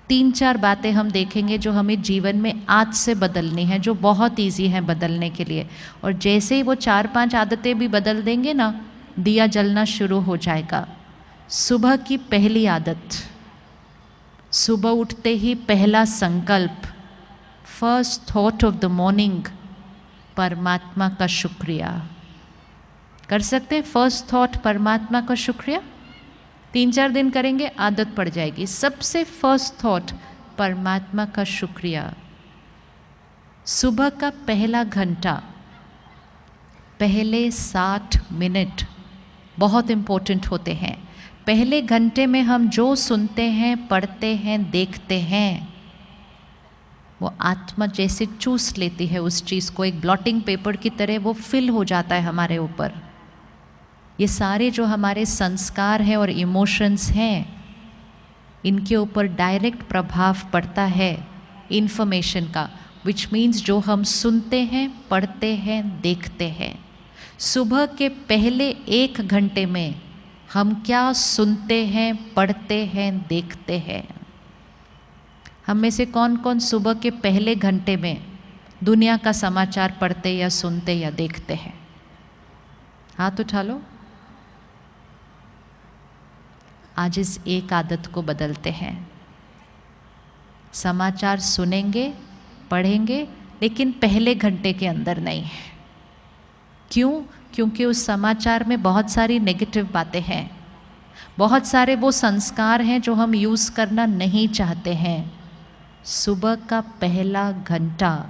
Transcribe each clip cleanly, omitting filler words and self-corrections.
3-4 बातें हम देखेंगे जो हमें जीवन में आज से बदलनी है, जो बहुत ईजी हैं बदलने के लिए। और जैसे ही वो 4-5 आदतें भी बदल देंगे ना, दिया जलना शुरू हो जाएगा। सुबह की पहली आदत, सुबह उठते ही पहला संकल्प, first thought of the morning, परमात्मा का शुक्रिया। कर सकते हैं फर्स्ट थॉट परमात्मा का शुक्रिया? 3-4 दिन करेंगे, आदत पड़ जाएगी। सबसे फर्स्ट थॉट परमात्मा का शुक्रिया। सुबह का पहला घंटा, पहले 60 मिनट बहुत इम्पोर्टेंट होते हैं। पहले घंटे में हम जो सुनते हैं, पढ़ते हैं, देखते हैं, वो आत्मा जैसे चूस लेती है उस चीज़ को, एक ब्लॉटिंग पेपर की तरह वो फिल हो जाता है हमारे ऊपर। ये सारे जो हमारे संस्कार हैं और इमोशंस हैं, इनके ऊपर डायरेक्ट प्रभाव पड़ता है इन्फॉर्मेशन का, विच मीन्स जो हम सुनते हैं, पढ़ते हैं, देखते हैं। सुबह के पहले 1 घंटे में हम क्या सुनते हैं, पढ़ते हैं, देखते हैं? हम में से कौन कौन सुबह के पहले घंटे में दुनिया का समाचार पढ़ते या सुनते या देखते हैं? हाथ उठा लो। आज इस एक आदत को बदलते हैं। समाचार सुनेंगे, पढ़ेंगे, लेकिन पहले घंटे के अंदर नहीं। क्यों? क्योंकि उस समाचार में बहुत सारी नेगेटिव बातें हैं, बहुत सारे वो संस्कार हैं जो हम यूज़ करना नहीं चाहते हैं। सुबह का पहला घंटा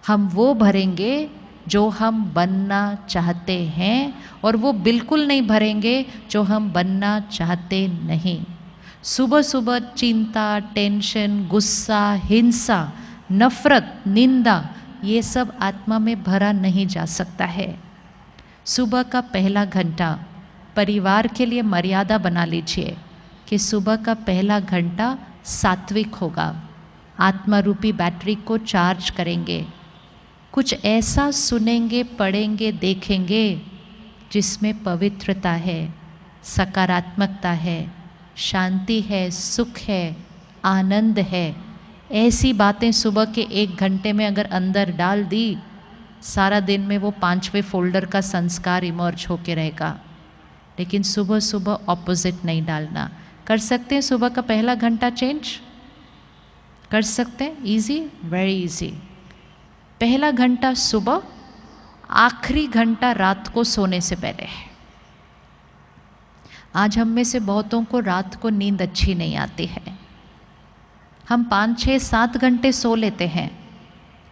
हम वो भरेंगे जो हम बनना चाहते हैं, और वो बिल्कुल नहीं भरेंगे जो हम बनना चाहते नहीं। सुबह सुबह चिंता, टेंशन, गुस्सा, हिंसा, नफरत, निंदा, ये सब आत्मा में भरा नहीं जा सकता है। सुबह का पहला घंटा परिवार के लिए मर्यादा बना लीजिए कि सुबह का पहला घंटा सात्विक होगा। आत्मा रूपी बैटरी को चार्ज करेंगे। कुछ ऐसा सुनेंगे, पढ़ेंगे, देखेंगे जिसमें पवित्रता है, सकारात्मकता है, शांति है, सुख है, आनंद है। ऐसी बातें सुबह के 1 घंटे में अगर अंदर डाल दी, सारा दिन में वो 5वें फोल्डर का संस्कार इमर्ज होके रहेगा। लेकिन सुबह सुबह ऑपोजिट नहीं डालना। कर सकते हैं सुबह का पहला घंटा चेंज? कर सकते हैं? Easy, very easy. पहला घंटा सुबह, आखिरी घंटा रात को सोने से पहले है। आज हम में से बहुतों को रात को नींद अच्छी नहीं आती है। हम 5, 6, 7 घंटे सो लेते हैं,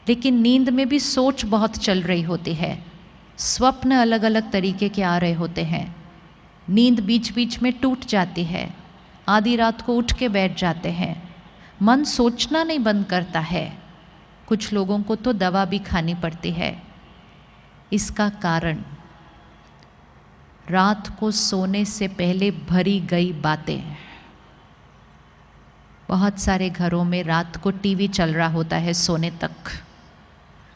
लेकिन नींद में भी सोच बहुत चल रही होती है, स्वप्न अलग अलग तरीके के आ रहे होते हैं, नींद बीच बीच में टूट जाती है, आधी रात को उठ के बैठ जाते हैं, मन सोचना नहीं बंद करता है। कुछ लोगों को तो दवा भी खानी पड़ती है। इसका कारण रात को सोने से पहले भरी गई बातें। बहुत सारे घरों में रात को टीवी चल रहा होता है सोने तक,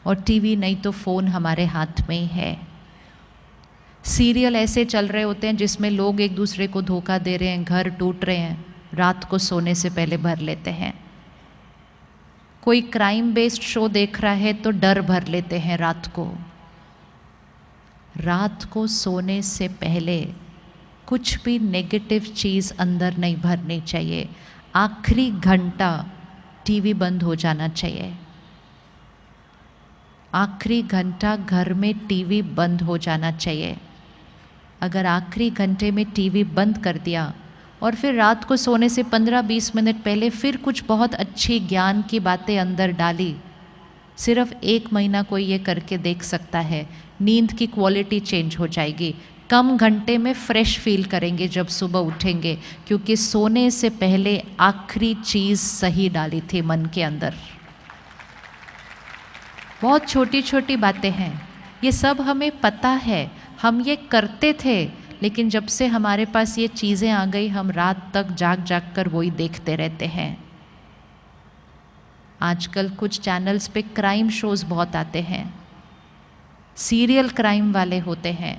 और टीवी नहीं तो फ़ोन हमारे हाथ में ही है। सीरियल ऐसे चल रहे होते हैं जिसमें लोग एक दूसरे को धोखा दे रहे हैं, घर टूट रहे हैं, रात को सोने से पहले भर लेते हैं। कोई क्राइम बेस्ड शो देख रहा है तो डर भर लेते हैं रात को। रात को सोने से पहले कुछ भी नेगेटिव चीज़ अंदर नहीं भरनी चाहिए। आखिरी घंटा टीवी बंद हो जाना चाहिए। आखिरी घंटा घर में टीवी बंद हो जाना चाहिए। अगर आखिरी घंटे में टीवी बंद कर दिया और फिर रात को सोने से 15-20 मिनट पहले फिर कुछ बहुत अच्छी ज्ञान की बातें अंदर डाली, सिर्फ 1 महीना कोई ये करके देख सकता है, नींद की क्वालिटी चेंज हो जाएगी। कम घंटे में फ्रेश फील करेंगे जब सुबह उठेंगे, क्योंकि सोने से पहले आखिरी चीज़ सही डाली थी मन के अंदर। बहुत छोटी छोटी बातें हैं, ये सब हमें पता है, हम ये करते थे, लेकिन जब से हमारे पास ये चीज़ें आ गई, हम रात तक जाग जाग कर वही देखते रहते हैं। आजकल कुछ चैनल्स पे क्राइम शोज़ बहुत आते हैं, सीरियल क्राइम वाले होते हैं।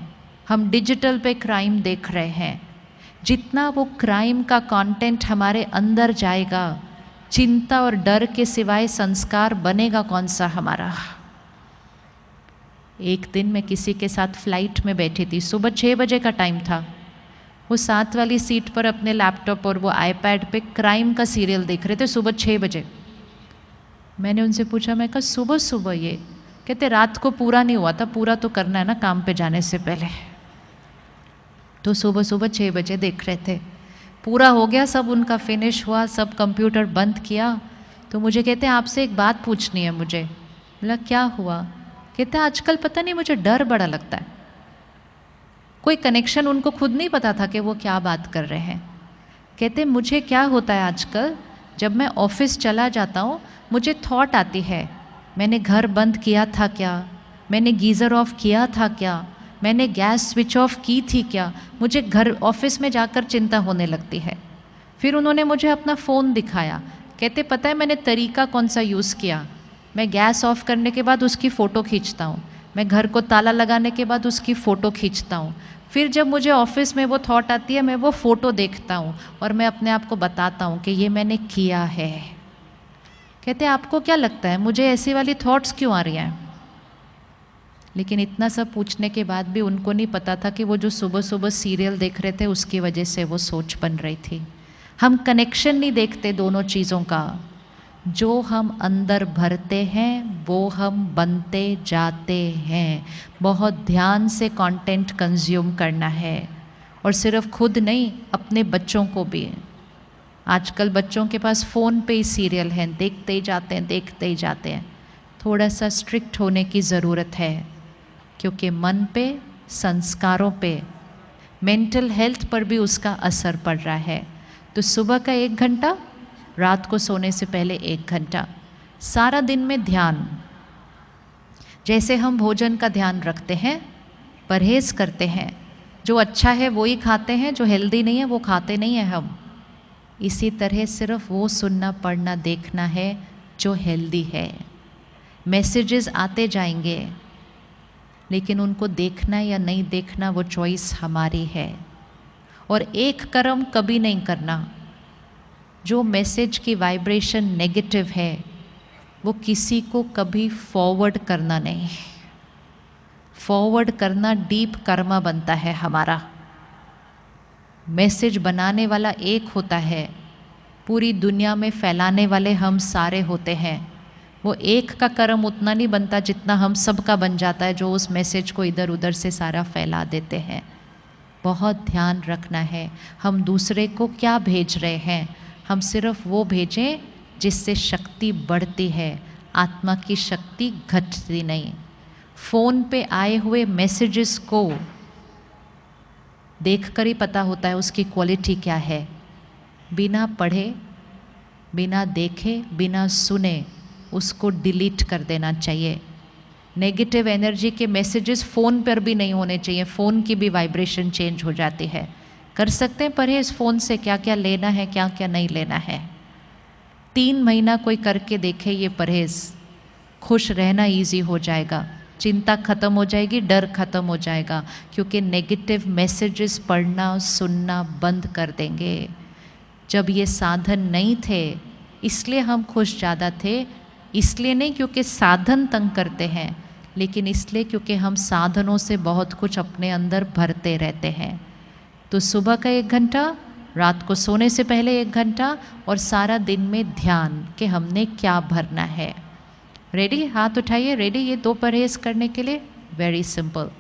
हम डिजिटल पे क्राइम देख रहे हैं। जितना वो क्राइम का कंटेंट हमारे अंदर जाएगा, चिंता और डर के सिवाय संस्कार बनेगा कौन सा हमारा। एक दिन मैं किसी के साथ फ्लाइट में बैठी थी, सुबह 6 बजे का टाइम था। वो साथ वाली सीट पर अपने लैपटॉप और वो आईपैड पे क्राइम का सीरियल देख रहे थे सुबह 6 बजे। मैंने उनसे पूछा, मैं कहा सुबह सुबह ये? कहते रात को पूरा नहीं हुआ था, पूरा तो करना है ना काम पे जाने से पहले। तो सुबह सुबह 6 बजे देख रहे थे, पूरा हो गया, सब उनका फिनिश हुआ, सब कंप्यूटर बंद किया। तो मुझे कहते हैं आपसे एक बात पूछनी है मुझे। बोला क्या हुआ? कहते आजकल पता नहीं मुझे डर बड़ा लगता है। कोई कनेक्शन उनको खुद नहीं पता था कि वो क्या बात कर रहे हैं। कहते मुझे क्या होता है आजकल, जब मैं ऑफिस चला जाता हूँ मुझे थॉट आती है, मैंने घर बंद किया था क्या, मैंने गीज़र ऑफ किया था क्या, मैंने गैस स्विच ऑफ की थी क्या, मुझे घर ऑफिस में जाकर चिंता होने लगती है। फिर उन्होंने मुझे अपना फ़ोन दिखाया। कहते पता है मैंने तरीका कौन सा यूज़ किया, मैं गैस ऑफ करने के बाद उसकी फ़ोटो खींचता हूँ, मैं घर को ताला लगाने के बाद उसकी फ़ोटो खींचता हूँ, फिर जब मुझे ऑफिस में वो थॉट आती है मैं वो फ़ोटो देखता हूँ और मैं अपने आप को बताता हूँ कि ये मैंने किया है। कहते आपको क्या लगता है मुझे ऐसी वाली थॉट्स क्यों आ रही हैं? लेकिन इतना सब पूछने के बाद भी उनको नहीं पता था कि वो जो सुबह सुबह सीरियल देख रहे थे उसकी वजह से वो सोच बन रही थी। हम कनेक्शन नहीं देखते दोनों चीज़ों का। जो हम अंदर भरते हैं वो हम बनते जाते हैं। बहुत ध्यान से कंटेंट कंज्यूम करना है, और सिर्फ खुद नहीं, अपने बच्चों को भी। आजकल बच्चों के पास फ़ोन पे ही सीरियल हैं, देखते ही जाते हैं, देखते ही जाते हैं। थोड़ा सा स्ट्रिक्ट होने की ज़रूरत है, क्योंकि मन पे, संस्कारों पे, मेंटल हेल्थ पर भी उसका असर पड़ रहा है। तो सुबह का 1 घंटा, रात को सोने से पहले 1 घंटा, सारा दिन में ध्यान। जैसे हम भोजन का ध्यान रखते हैं, परहेज़ करते हैं, जो अच्छा है वो ही खाते हैं, जो हेल्दी नहीं है वो खाते नहीं हैं हम। इसी तरह सिर्फ वो सुनना, पढ़ना, देखना है जो हेल्दी है। मैसेजेस आते जाएंगे, लेकिन उनको देखना या नहीं देखना वो चॉइस हमारी है। और एक कर्म कभी नहीं करना। जो मैसेज की वाइब्रेशन नेगेटिव है वो किसी को कभी फॉरवर्ड करना नहीं। फॉरवर्ड करना डीप कर्मा बनता है हमारा। मैसेज बनाने वाला एक होता है, पूरी दुनिया में फैलाने वाले हम सारे होते हैं। वो एक का कर्म उतना नहीं बनता जितना हम सब का बन जाता है, जो उस मैसेज को इधर उधर से सारा फैला देते हैं। बहुत ध्यान रखना है हम दूसरे को क्या भेज रहे हैं। हम सिर्फ वो भेजें जिससे शक्ति बढ़ती है, आत्मा की शक्ति घटती नहीं। फ़ोन पे आए हुए मैसेजेस को देखकर ही पता होता है उसकी क्वालिटी क्या है। बिना पढ़े, बिना देखे, बिना सुने उसको डिलीट कर देना चाहिए। नेगेटिव एनर्जी के मैसेजेस फ़ोन पर भी नहीं होने चाहिए, फ़ोन की भी वाइब्रेशन चेंज हो जाती है। कर सकते हैं परहेज़ फ़ोन से, क्या क्या लेना है, क्या क्या नहीं लेना है। 3 महीना कोई करके देखे ये परहेज़, खुश रहना इजी हो जाएगा, चिंता ख़त्म हो जाएगी, डर ख़त्म हो जाएगा, क्योंकि नेगेटिव मैसेजेस पढ़ना सुनना बंद कर देंगे। जब ये साधन नहीं थे इसलिए हम खुश ज़्यादा थे, इसलिए नहीं क्योंकि साधन तंग करते हैं, लेकिन इसलिए क्योंकि हम साधनों से बहुत कुछ अपने अंदर भरते रहते हैं। तो सुबह का 1 घंटा, रात को सोने से पहले 1 घंटा, और सारा दिन में ध्यान कि हमने क्या भरना है। रेडी? हाथ उठाइए। रेडी? ये 2 परहेज़ करने के लिए वेरी सिंपल।